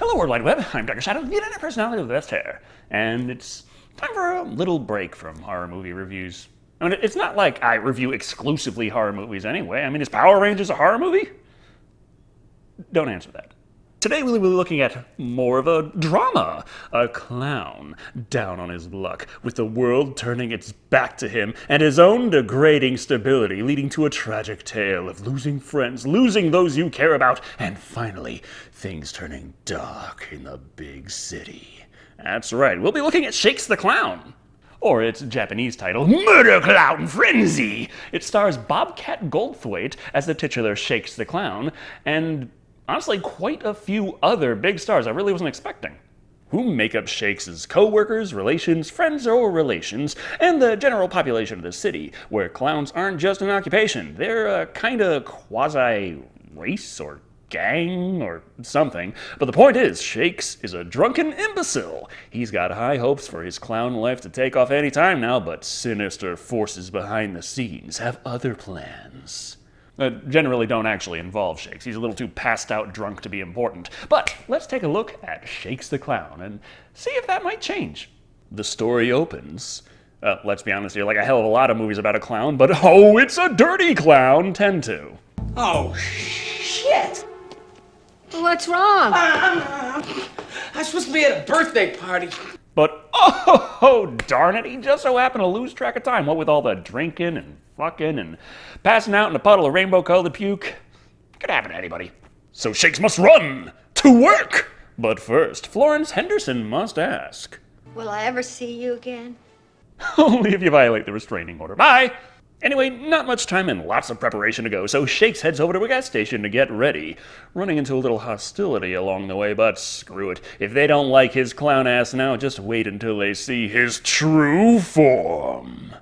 Hello World Wide Web, I'm Dr. Shado, the internet personality with the best hair. And it's time for a little break from horror movie reviews. I mean, it's not like I review exclusively horror movies anyway. I mean, is Power Rangers a horror movie? Don't answer that. Today we'll be looking at more of a drama. A clown down on his luck, with the world turning its back to him, and his own degrading stability leading to a tragic tale of losing friends, losing those you care about, and finally, things turning dark in the big city. That's right, we'll be looking at Shakes the Clown. Or its Japanese title, Murder Clown Frenzy! It stars Bobcat Goldthwait as the titular Shakes the Clown, and honestly, quite a few other big stars I really wasn't expecting. Who make up Shakes' co-workers, relations, friends or relations, and the general population of the city, where clowns aren't just an occupation. They're a kinda quasi-race or gang or something. But the point is, Shakes is a drunken imbecile. He's got high hopes for his clown life to take off any time now, but sinister forces behind the scenes have other plans. Generally don't actually involve Shakes. He's a little too passed out drunk to be important. But let's take a look at Shakes the Clown and see if that might change. The story opens. Let's be honest here, like a hell of a lot of movies about a clown, but oh, it's a dirty clown tend to. Oh, shit! What's wrong? I'm supposed to be at a birthday party. But oh, darn it, he just so happened to lose track of time. What with all the drinking and fucking and passing out in a puddle of rainbow-colored puke. Could happen to anybody. So Shakes must run to work. But first, Florence Henderson must ask. Will I ever see you again? Only if you violate the restraining order. Bye! Anyway, not much time and lots of preparation to go, so Shakes heads over to a gas station to get ready, running into a little hostility along the way, but screw it. If they don't like his clown ass now, just wait until they see his true form.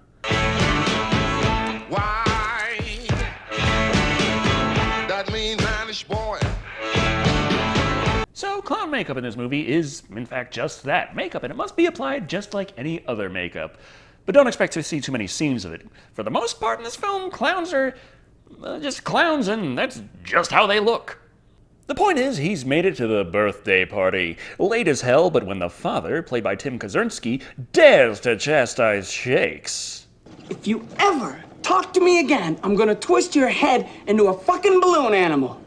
Why? That mean manish boy. So, clown makeup in this movie is, in fact, just that, makeup, and it must be applied just like any other makeup. But don't expect to see too many scenes of it. For the most part in this film, clowns are just clowns, and that's just how they look. The point is, he's made it to the birthday party. Late as hell, but when the father, played by Tim Kazurinsky, dares to chastise Shakes. If you ever talk to me again, I'm gonna twist your head into a fucking balloon animal.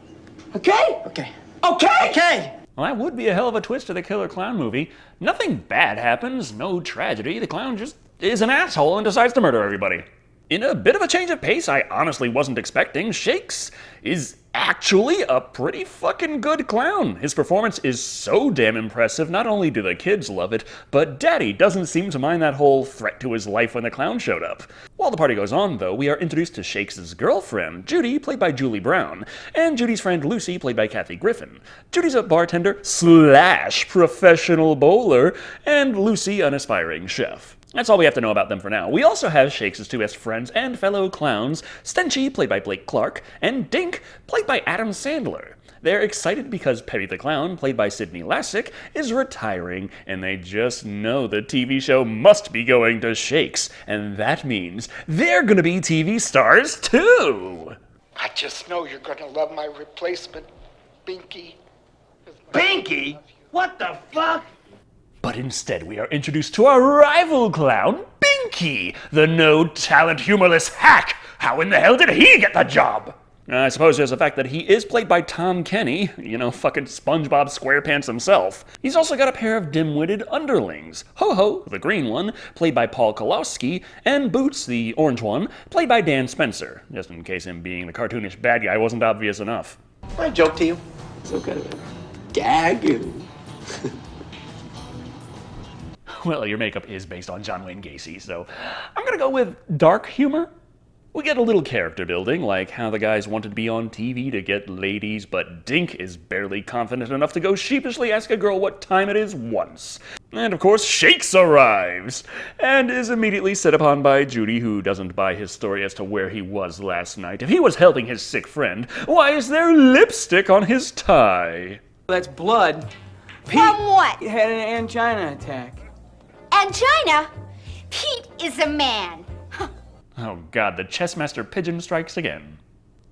Okay? Okay. Okay? Okay! Well, that would be a hell of a twist to the Killer Clown movie. Nothing bad happens, no tragedy. The clown just is an asshole and decides to murder everybody. In a bit of a change of pace I honestly wasn't expecting, Shakes is actually a pretty fucking good clown. His performance is so damn impressive, not only do the kids love it, but Daddy doesn't seem to mind that whole threat to his life when the clown showed up. While the party goes on, though, we are introduced to Shakes' girlfriend, Judy, played by Julie Brown, and Judy's friend Lucy, played by Kathy Griffin. Judy's a bartender / professional bowler, and Lucy an aspiring chef. That's all we have to know about them for now. We also have Shakes' two best friends and fellow clowns, Stenchy, played by Blake Clark, and Dink, played by Adam Sandler. They're excited because Petty the Clown, played by Sidney Lassick, is retiring, and they just know the TV show must be going to Shakes, and that means they're gonna be TV stars too! I just know you're gonna love my replacement, Binky. Binky? What the fuck? But instead we are introduced to our rival clown, Binky, the no-talent humorless hack! How in the hell did he get the job? I suppose there's the fact that he is played by Tom Kenny, you know, fucking SpongeBob SquarePants himself. He's also got a pair of dim-witted underlings, Ho-Ho, the green one, played by Paul Kowalski, and Boots, the orange one, played by Dan Spencer, just in case him being the cartoonish bad guy wasn't obvious enough. My joke to you. Some kind of a gag. Well, your makeup is based on John Wayne Gacy, so I'm gonna go with dark humor. We get a little character building, like how the guys wanted to be on TV to get ladies, but Dink is barely confident enough to go sheepishly ask a girl what time it is once. And of course, Shakes arrives, and is immediately set upon by Judy, who doesn't buy his story as to where he was last night. If he was helping his sick friend, why is there lipstick on his tie? That's blood. Pete From what? had an angina attack. Angina? Pete is a man. Oh god, the chessmaster pigeon strikes again.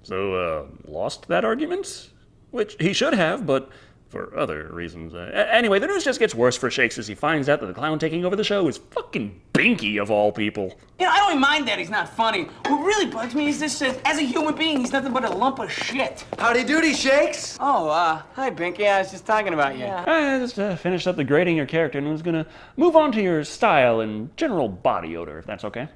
So, lost that argument? Which he should have, but for other reasons. Anyway, the news just gets worse for Shakes as he finds out that the clown taking over the show is fucking Binky of all people. You know, I don't even mind that he's not funny. What really bugs me is this, as a human being, he's nothing but a lump of shit. Howdy doody, Shakes. Oh, hi, Binky. I was just talking about you. I just finished up the grading your character and was gonna move on to your style and general body odor, if that's okay.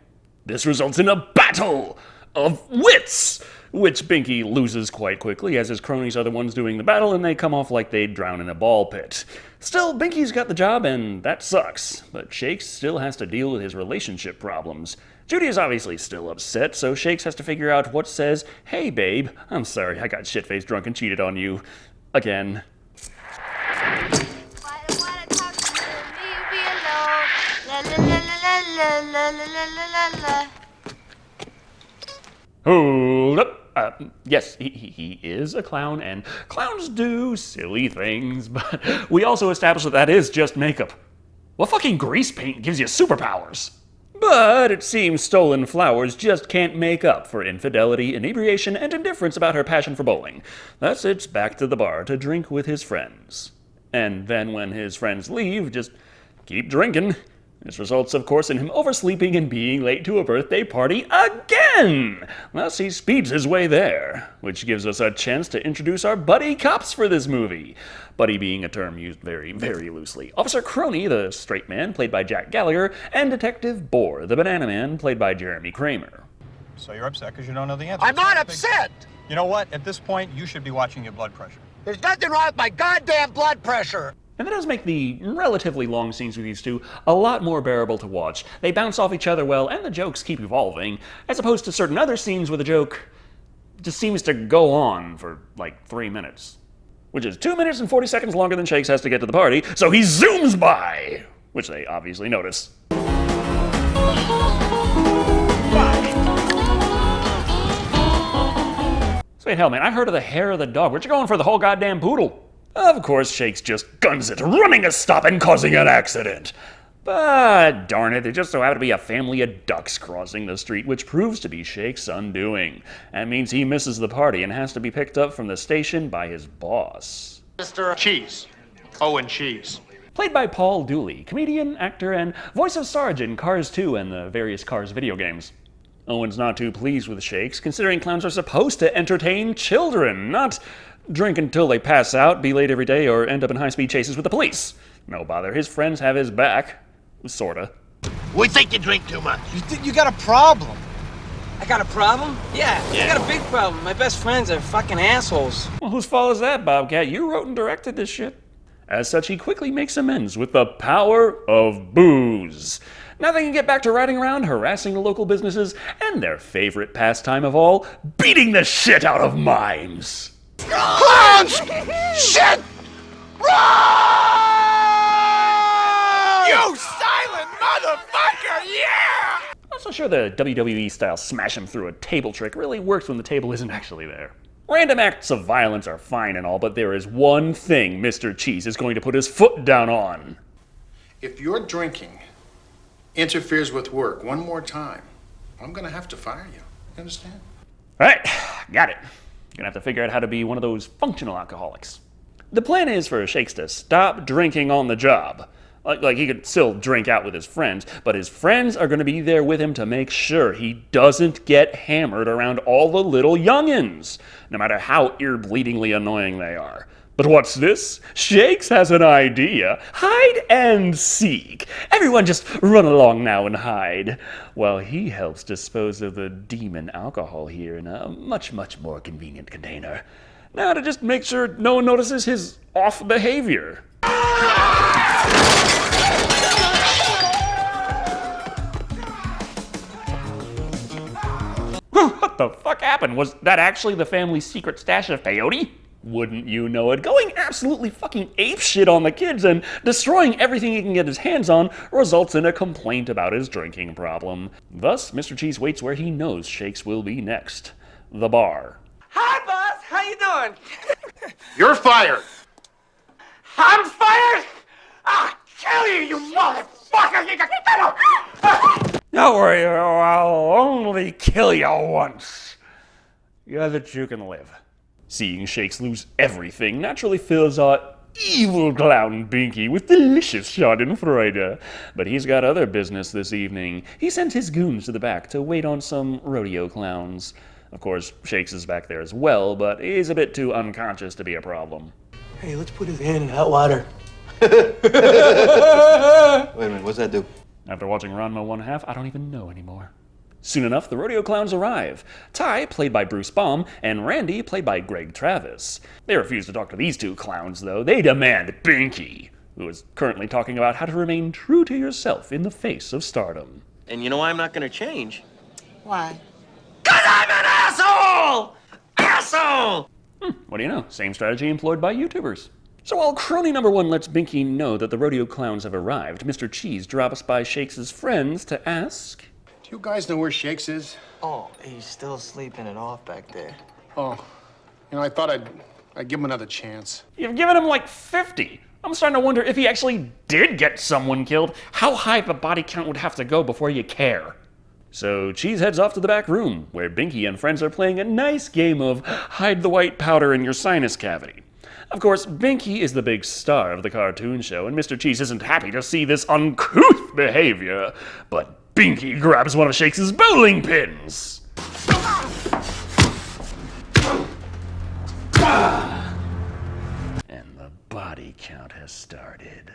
This results in a battle of wits, which Binky loses quite quickly, as his cronies are the ones doing the battle, and they come off like they'd drown in a ball pit. Still, Binky's got the job, and that sucks, but Shakes still has to deal with his relationship problems. Judy is obviously still upset, so Shakes has to figure out what says, "Hey babe, I'm sorry, I got shit-faced drunk and cheated on you. Again." Why don't wanna talk to me? Leave me alone. La la la la la la la la la la. Hold up. Yes, he is a clown, and clowns do silly things, but we also established that is just makeup. Well, fucking grease paint gives you superpowers. But it seems Stolen Flowers just can't make up for infidelity, inebriation, and indifference about her passion for bowling. Thus, it's back to the bar to drink with his friends. And then when his friends leave, just keep drinking. This results, of course, in him oversleeping and being late to a birthday party again! Thus, he speeds his way there, which gives us a chance to introduce our buddy cops for this movie. Buddy being a term used very, very loosely. Officer Crony, the straight man, played by Jack Gallagher, and Detective Bohr, the banana man, played by Jeremy Kramer. So you're upset because you don't know the answer. I'm not upset! You know what? At this point, you should be watching your blood pressure. There's nothing wrong with my goddamn blood pressure! And that does make the relatively long scenes with these two a lot more bearable to watch. They bounce off each other well, and the jokes keep evolving, as opposed to certain other scenes where the joke just seems to go on for like 3 minutes. Which is 2 minutes and 40 seconds longer than Shakes has to get to the party, so he zooms by! Which they obviously notice. Say, hell man, I heard of the hair of the dog. Where'd you going for the whole goddamn poodle? Of course, Shakes just guns it, running a stop and causing an accident. But darn it, there just so happened to be a family of ducks crossing the street, which proves to be Shakes' undoing. That means he misses the party and has to be picked up from the station by his boss. Mr. Cheese. Owen Cheese. Played by Paul Dooley, comedian, actor, and voice of Sarge in Cars 2 and the various Cars video games. Owen's not too pleased with Shakes, considering clowns are supposed to entertain children, not drink until they pass out, be late every day, or end up in high-speed chases with the police. No bother, his friends have his back. Sorta. We think you drink too much. You got a problem. I got a problem? Yeah, I got a big problem. My best friends are fucking assholes. Well, whose fault is that, Bobcat? You wrote and directed this shit. As such, he quickly makes amends with the power of booze. Now they can get back to riding around, harassing the local businesses, and their favorite pastime of all, beating the shit out of mimes. Clowns! Shit! Run! You silent motherfucker! Yeah! I'm not so sure the WWE-style smash him through a table trick really works when the table isn't actually there. Random acts of violence are fine and all, but there is one thing Mr. Cheese is going to put his foot down on. If your drinking interferes with work one more time, I'm gonna have to fire you. You understand? All right, got it. You're gonna have to figure out how to be one of those functional alcoholics. The plan is for Shakes to stop drinking on the job. Like he could still drink out with his friends, but his friends are gonna be there with him to make sure he doesn't get hammered around all the little youngins, no matter how ear-bleedingly annoying they are. But what's this? Shakes has an idea. Hide and seek. Everyone just run along now and hide, while he helps dispose of the demon alcohol here in a much, much more convenient container. Now to just make sure no one notices his off behavior. What the fuck happened? Was that actually the family's secret stash of peyote? Wouldn't you know it? Going absolutely fucking apeshit on the kids and destroying everything he can get his hands on results in a complaint about his drinking problem. Thus, Mr. Cheese waits where he knows Shakes will be next. The bar. Hi, boss. How you doing? You're fired. I'm fired? I'll kill you, you motherfucker! Don't worry, I'll only kill you once. The other two can live. Seeing Shakes lose everything naturally fills our evil clown Binky with delicious schadenfreude. But he's got other business this evening. He sent his goons to the back to wait on some rodeo clowns. Of course, Shakes is back there as well, but he's a bit too unconscious to be a problem. Hey, let's put his hand in hot water. Wait a minute, what's that do? After watching Ranma 1/2, I don't even know anymore. Soon enough, the rodeo clowns arrive. Ty, played by Bruce Baum, and Randy, played by Greg Travis. They refuse to talk to these two clowns, though. They demand Binky, who is currently talking about how to remain true to yourself in the face of stardom. And you know why I'm not gonna change? Why? 'Cause I'm an asshole! Asshole! What do you know? Same strategy employed by YouTubers. So while crony number 1 lets Binky know that the rodeo clowns have arrived, Mr. Cheese drops by Shakes' friends to ask... Do you guys know where Shakes is? Oh, he's still sleeping it off back there. Oh, I thought I'd give him another chance. You've given him like 50. I'm starting to wonder if he actually did get someone killed, how high of a body count would have to go before you care. So Cheese heads off to the back room, where Binky and friends are playing a nice game of hide the white powder in your sinus cavity. Of course, Binky is the big star of the cartoon show, and Mr. Cheese isn't happy to see this uncouth behavior. But Binky grabs one of Shakes' bowling pins. And the body count has started.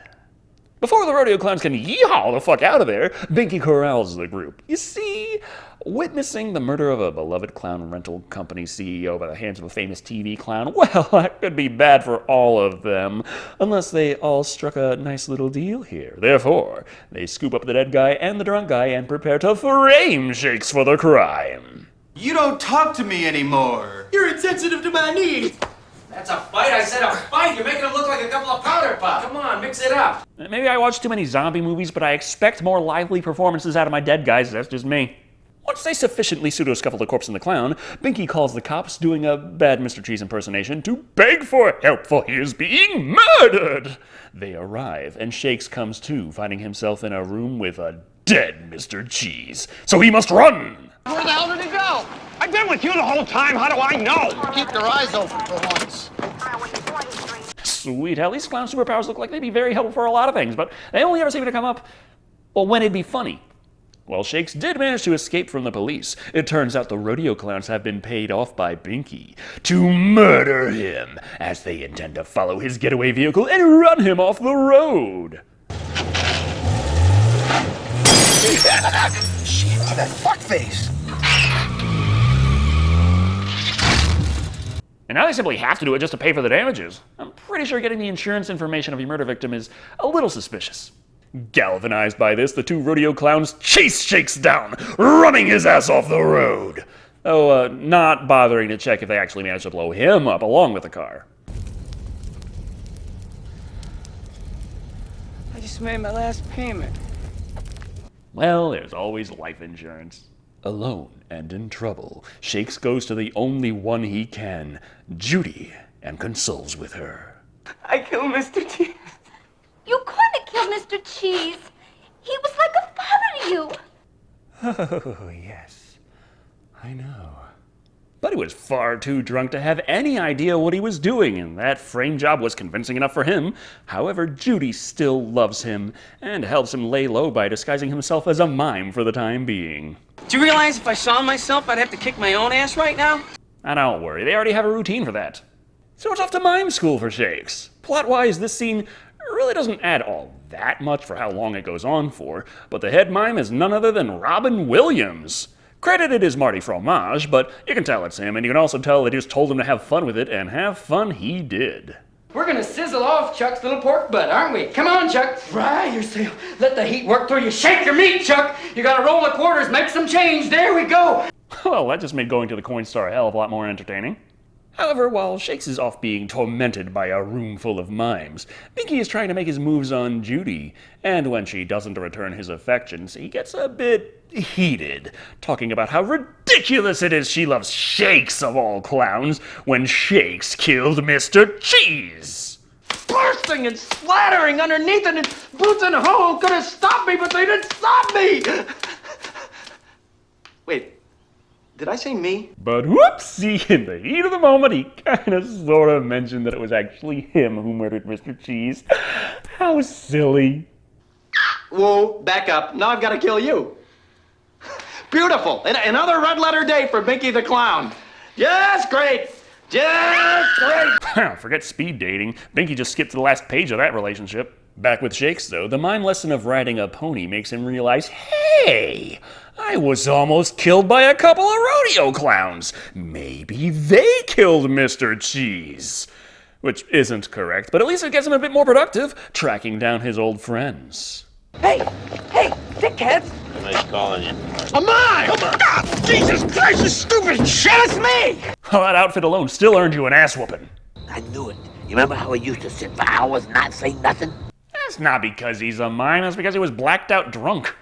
Before the rodeo clowns can yeehaw the fuck out of there, Binky corrals the group. You see, witnessing the murder of a beloved clown rental company CEO by the hands of a famous TV clown, well, that could be bad for all of them, unless they all struck a nice little deal here. Therefore, they scoop up the dead guy and the drunk guy and prepare to frame Shakes for the crime. You don't talk to me anymore. You're insensitive to my needs. That's a fight? I said a fight! You're making him look like a couple of powder puffs! Come on, mix it up! Maybe I watch too many zombie movies, but I expect more lively performances out of my dead guys. That's just me. Once they sufficiently pseudo-scuffle the corpse and the clown, Binky calls the cops, doing a bad Mr. Cheese impersonation, to beg for help, for he is being murdered! They arrive, and Shakes comes to, finding himself in a room with a dead Mr. Cheese. So he must run! Where the hell did he go? I've been with you the whole time. How do I know? Keep your eyes open for once. Sweet, at least clown superpowers look like they'd be very helpful for a lot of things, but they only ever seem to come up, well, when it'd be funny. Well, Shakes did manage to escape from the police. It turns out the rodeo clowns have been paid off by Binky to murder him, as they intend to follow his getaway vehicle and run him off the road. Shit, that fuckface. And now they simply have to do it just to pay for the damages. I'm pretty sure getting the insurance information of your murder victim is a little suspicious. Galvanized by this, the two rodeo clowns chase Shakes down, running his ass off the road. Oh, not bothering to check if they actually managed to blow him up along with the car. I just made my last payment. Well, there's always life insurance. Alone and in trouble, Shakes goes to the only one he can, Judy, and consoles with her. I killed Mr. Cheese. You couldn't kill Mr. Cheese. He was like a father to you. Oh, yes, I know. But he was far too drunk to have any idea what he was doing, and that frame job was convincing enough for him. However, Judy still loves him, and helps him lay low by disguising himself as a mime for the time being. Do you realize if I saw myself, I'd have to kick my own ass right now? Now, don't worry, they already have a routine for that. So it's off to mime school for Shakes. Plot-wise, this scene really doesn't add all that much for how long it goes on for, but the head mime is none other than Robin Williams. Credited as Marty Fromage, but you can tell it's him, and you can also tell they just told him to have fun with it, and have fun he did. We're gonna sizzle off Chuck's little pork butt, aren't we? Come on, Chuck. Fry yourself. Let the heat work through you. Shake your meat, Chuck. You gotta roll the quarters, make some change. There we go. Well, that just made going to the Coinstar a hell of a lot more entertaining. However, while Shakes is off being tormented by a room full of mimes, Binky is trying to make his moves on Judy, and when she doesn't return his affections, he gets a bit heated, talking about how ridiculous it is she loves Shakes of all clowns, when Shakes killed Mr. Cheese. Bursting and splattering underneath it, and boots in a hole could have stopped me, but they didn't stop me. Wait, Did I say me? But whoopsie, in the heat of the moment, he kind of sort of mentioned that it was actually him who murdered Mr. Cheese. How silly. Whoa, back up. Now I've got to kill you. Beautiful. Another red letter day for Binky the Clown. Just great. Just great. Forget speed dating. Binky just skipped to the last page of that relationship. Back with Shakes, though, the mind lesson of riding a pony makes him realize, hey, I was almost killed by a couple of rodeo clowns. Maybe they killed Mr. Cheese. Which isn't correct, but at least it gets him a bit more productive, tracking down his old friends. Hey, dickheads! Nice calling you. Am I? Come on! Ah, Jesus Christ, you stupid shit! It's me! Well, that outfit alone still earned you an ass whooping. I knew it. You remember how he used to sit for hours and not say nothing? That's not because he's a mime, that's because he was blacked out drunk.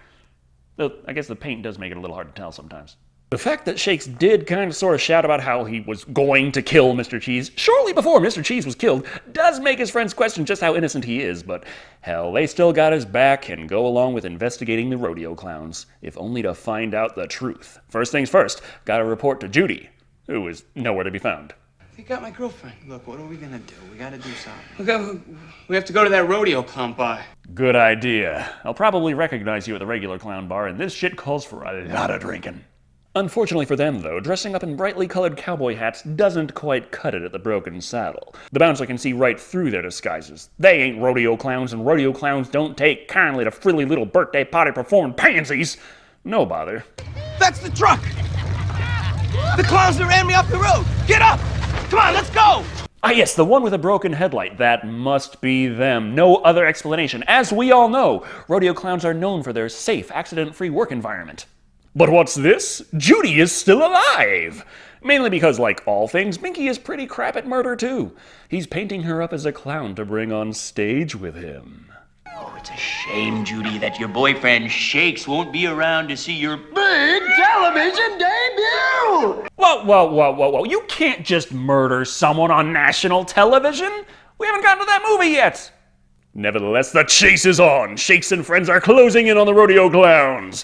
Though, I guess the paint does make it a little hard to tell sometimes. The fact that Shakes did kind of sort of shout about how he was going to kill Mr. Cheese shortly before Mr. Cheese was killed does make his friends question just how innocent he is, but hell, they still got his back and go along with investigating the rodeo clowns, if only to find out the truth. First things first, gotta report to Judy, who is nowhere to be found. You got my girlfriend. Look, what are we gonna do? We gotta do something. Okay, we have to go to that rodeo clown bar. Good idea. I'll probably recognize you at the regular clown bar, and this shit calls for a lot of drinking. Unfortunately for them, though, dressing up in brightly colored cowboy hats doesn't quite cut it at the Broken Saddle. The bouncer can see right through their disguises. They ain't rodeo clowns, and rodeo clowns don't take kindly to frilly little birthday party performing pansies. No bother. That's the truck! The clowns that ran me up the road! Get up! Come on, let's go! Ah yes, the one with a broken headlight. That must be them. No other explanation. As we all know, rodeo clowns are known for their safe, accident-free work environment. But what's this? Judy is still alive! Mainly because, like all things, Binky is pretty crap at murder too. He's painting her up as a clown to bring on stage with him. Oh, it's a shame, Judy, that your boyfriend Shakes won't be around to see your big television debut! Whoa. You can't just murder someone on national television! We haven't gotten to that movie yet! Nevertheless, the chase is on. Shakes and friends are closing in on the rodeo clowns.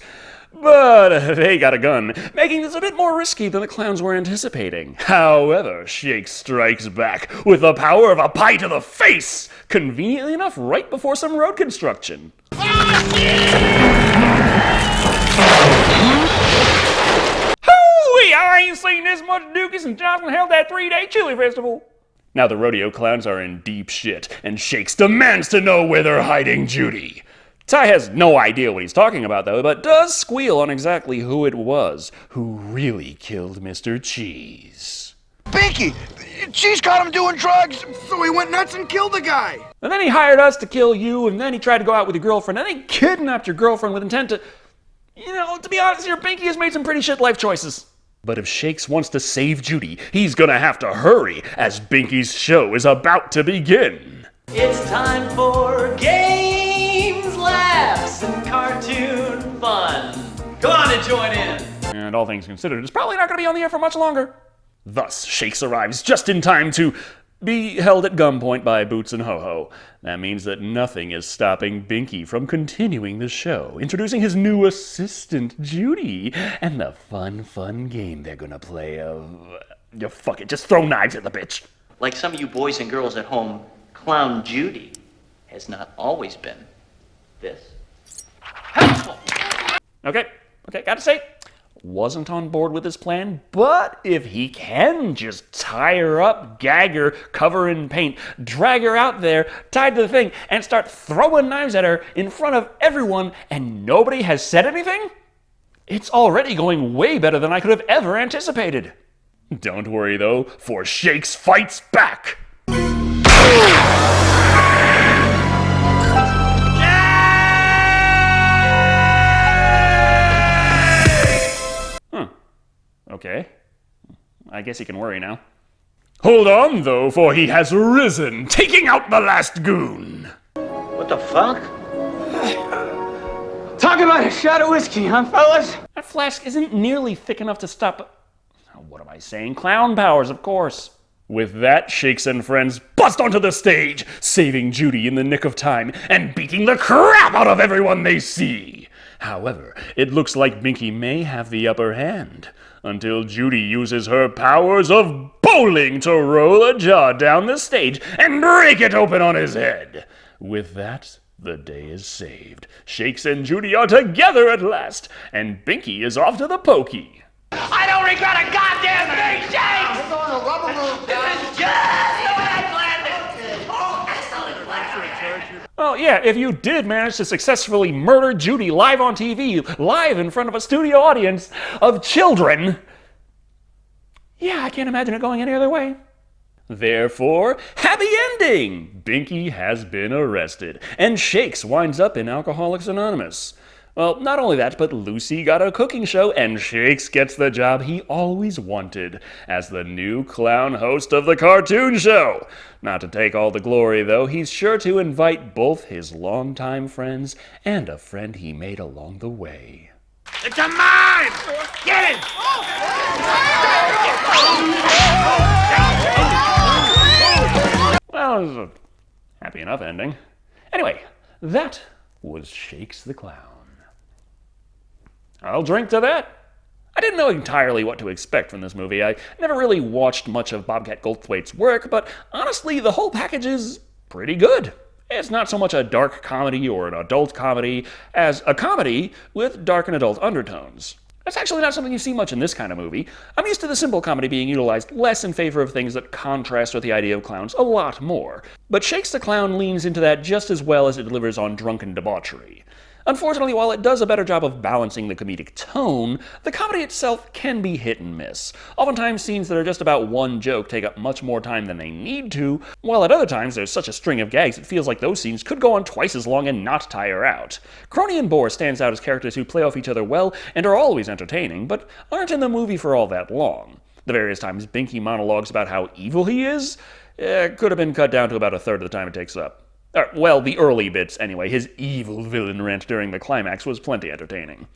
But they got a gun, making this a bit more risky than the clowns were anticipating. However, Shakes strikes back with the power of a pie to the face, conveniently enough right before some road construction. Hooey! I ain't seen this much dookie since Johnson held that 3-day chili festival. Now the rodeo clowns are in deep shit, and Shakes demands to know where they're hiding Judy. Ty has no idea what he's talking about, though, but does squeal on exactly who it was who really killed Mr. Cheese. Binky! Cheese caught him doing drugs, so he went nuts and killed the guy! And then he hired us to kill you, and then he tried to go out with your girlfriend, and then he kidnapped your girlfriend with intent to... You know, to be honest here, Binky has made some pretty shit life choices. But if Shakes wants to save Judy, he's gonna have to hurry, as Binky's show is about to begin. It's time for games, laughs, and cartoon fun. Come on and join in. And all things considered, it's probably not going to be on the air for much longer. Thus, Shakes arrives just in time to be held at gunpoint by Boots and Ho-Ho. That means that nothing is stopping Binky from continuing the show, introducing his new assistant, Judy, and the fun game they're going to play of... fuck it, just throw knives at the bitch. Like some of you boys and girls at home, Clown Judy has not always been this helpful. Okay, gotta say, wasn't on board with his plan, but if he can just tie her up, gag her, cover her in paint, drag her out there, tied to the thing, and start throwing knives at her in front of everyone, and nobody has said anything, it's already going way better than I could have ever anticipated. Don't worry though, for Shakes fights back. Okay. I guess he can worry now. Hold on, though, for he has risen, taking out the last goon. What the fuck? Talk about a shot of whiskey, huh, fellas? That flask isn't nearly thick enough to stop... What am I saying? Clown powers, of course. With that, Shakes and friends bust onto the stage, saving Judy in the nick of time and beating the crap out of everyone they see. However, it looks like Binky may have the upper hand. until Judy uses her powers of bowling to roll a jaw down the stage and break it open on his head. With that, the day is saved. Shakes and Judy are together at last, and Binky is off to the pokey. I don't regret a goddamn thing, Shakes! We're going to rubber room, guys. This is just the way I planned it. Oh, excellent plan. Well, yeah, if you did manage to successfully murder Judy live on TV, live in front of a studio audience of children, yeah, I can't imagine it going any other way. Therefore, happy ending! Binky has been arrested, and Shakes winds up in Alcoholics Anonymous. Well, not only that, but Lucy got a cooking show, and Shakes gets the job he always wanted as the new clown host of the cartoon show. Not to take all the glory, though, he's sure to invite both his longtime friends and a friend he made along the way. It's a mime! Get it! Well, it was a happy enough ending. Anyway, that was Shakes the Clown. I'll drink to that. I didn't know entirely what to expect from this movie. I never really watched much of Bobcat Goldthwait's work, but honestly, the whole package is pretty good. It's not so much a dark comedy or an adult comedy as a comedy with dark and adult undertones. That's actually not something you see much in this kind of movie. I'm used to the simple comedy being utilized less in favor of things that contrast with the idea of clowns a lot more. But Shakes the Clown leans into that just as well as it delivers on drunken debauchery. Unfortunately, while it does a better job of balancing the comedic tone, the comedy itself can be hit and miss. Oftentimes, scenes that are just about one joke take up much more time than they need to, while at other times there's such a string of gags it feels like those scenes could go on twice as long and not tire out. Crony and Boar stands out as characters who play off each other well and are always entertaining, but aren't in the movie for all that long. The various times Binky monologues about how evil he is could have been cut down to about a third of the time it takes up. Well, the early bits, anyway. His evil villain rant during the climax was plenty entertaining.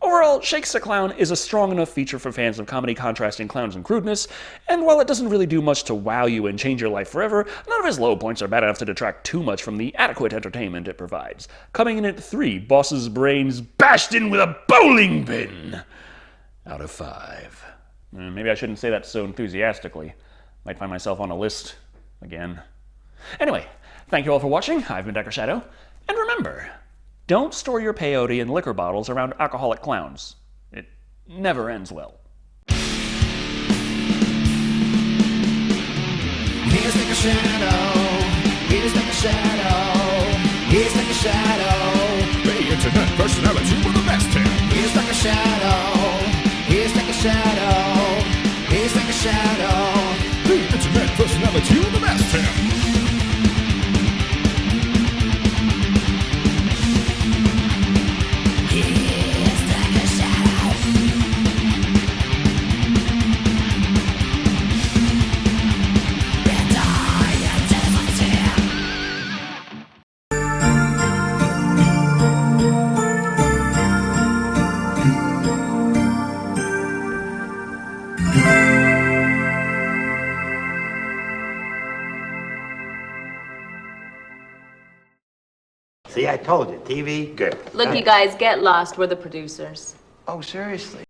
Overall, Shakes the Clown is a strong enough feature for fans of comedy contrasting clowns and crudeness, and while it doesn't really do much to wow you and change your life forever, none of his low points are bad enough to detract too much from the adequate entertainment it provides. Coming in at 3 boss's brains bashed in with a bowling pin out of 5. Maybe I shouldn't say that so enthusiastically. Might find myself on a list again. Anyway, thank you all for watching. I've been Dr. Shado. And remember, don't store your peyote in liquor bottles around alcoholic clowns. It never ends well. He's like a shadow. He's like a shadow. He's like a shadow. The internet personality with the best hair. He's like a shadow. He's like a shadow. He's like a shadow. The internet personality with the best hair. See, I told you, TV, good. Look, you guys, get lost. We're the producers. Oh, seriously?